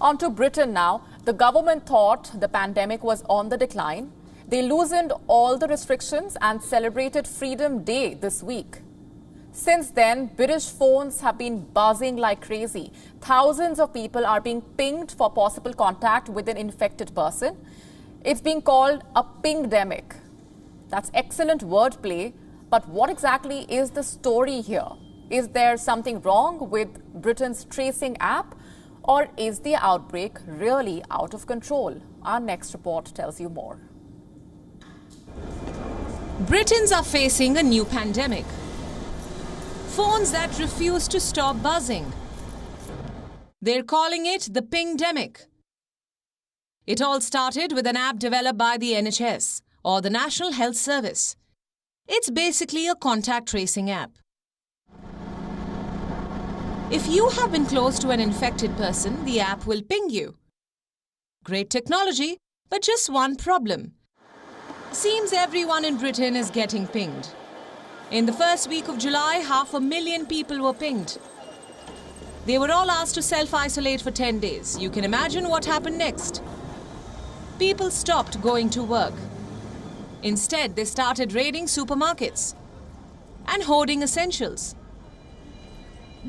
On to Britain now. The government thought the pandemic was on the decline. They loosened all the restrictions and celebrated Freedom Day this week. Since then, British phones have been buzzing like crazy. Thousands of people are being pinged for possible contact with an infected person. It's being called a pingdemic. That's excellent wordplay, but what exactly is the story here? Is there something wrong with Britain's tracing app? Or is the outbreak really out of control? Our next report tells you more. Britons are facing a new pandemic. Phones that refuse to stop buzzing. They're calling it the Pingdemic. It all started with an app developed by the NHS, or the National Health Service. It's basically a contact tracing app. If you have been close to an infected person, the app will ping you. Great technology, but just one problem. Seems everyone in Britain is getting pinged. In the first week of July, 500,000 people were pinged. They were all asked to self-isolate for 10 days. You can imagine what happened next. People stopped going to work. Instead, they started raiding supermarkets and hoarding essentials.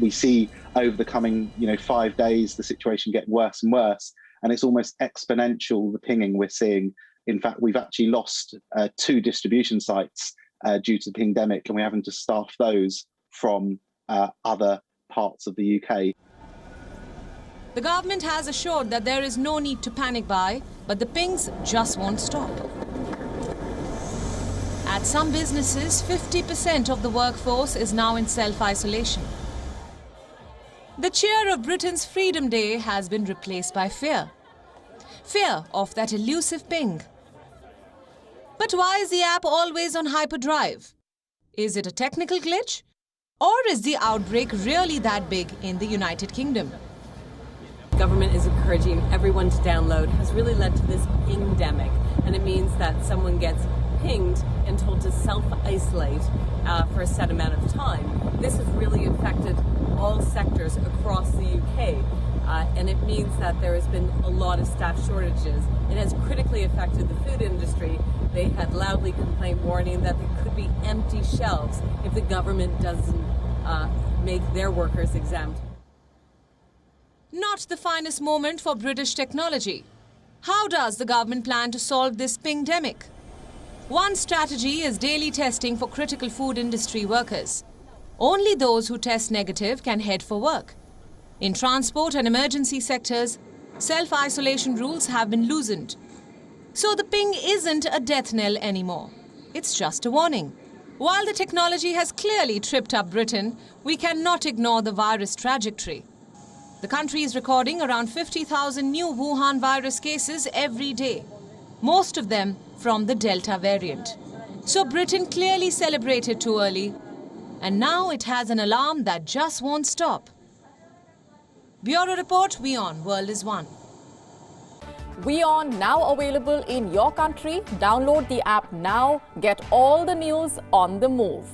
We see over the coming 5 days, the situation get worse and worse, and it's almost exponential, the pinging we're seeing. In fact, we've actually lost 2 distribution sites due to the pingdemic, and we're having to staff those from other parts of the UK. The government has assured that there is no need to panic buy, but the pings just won't stop. At some businesses, 50% of the workforce is now in self-isolation. The cheer of Britain's Freedom Day has been replaced by fear. Fear of that elusive ping. But why is the app always on hyperdrive? Is it a technical glitch? Or is the outbreak really that big in the United Kingdom? Government is encouraging everyone to download has really led to this pingdemic, and it means that someone gets pinged and told to self-isolate for a set amount of time. This has really affected all sectors across the UK, and it means that there has been a lot of staff shortages. It has critically affected the food industry. They had loudly complained, warning that there could be empty shelves if the government doesn't make their workers exempt. Not the finest moment for British technology. How does the government plan to solve this pingdemic? One strategy is daily testing for critical food industry workers. Only those who test negative can head for work. In transport and emergency sectors, self-isolation rules have been loosened. So the ping isn't a death knell anymore. It's just a warning. While the technology has clearly tripped up Britain, we cannot ignore the virus trajectory. The country is recording around 50,000 new Wuhan virus cases every day, most of them from the Delta variant. So Britain clearly celebrated too early, and now it has an alarm that just won't stop. Bureau Report, WION World is One. WION now available in your country. Download the app now. Get all the news on the move.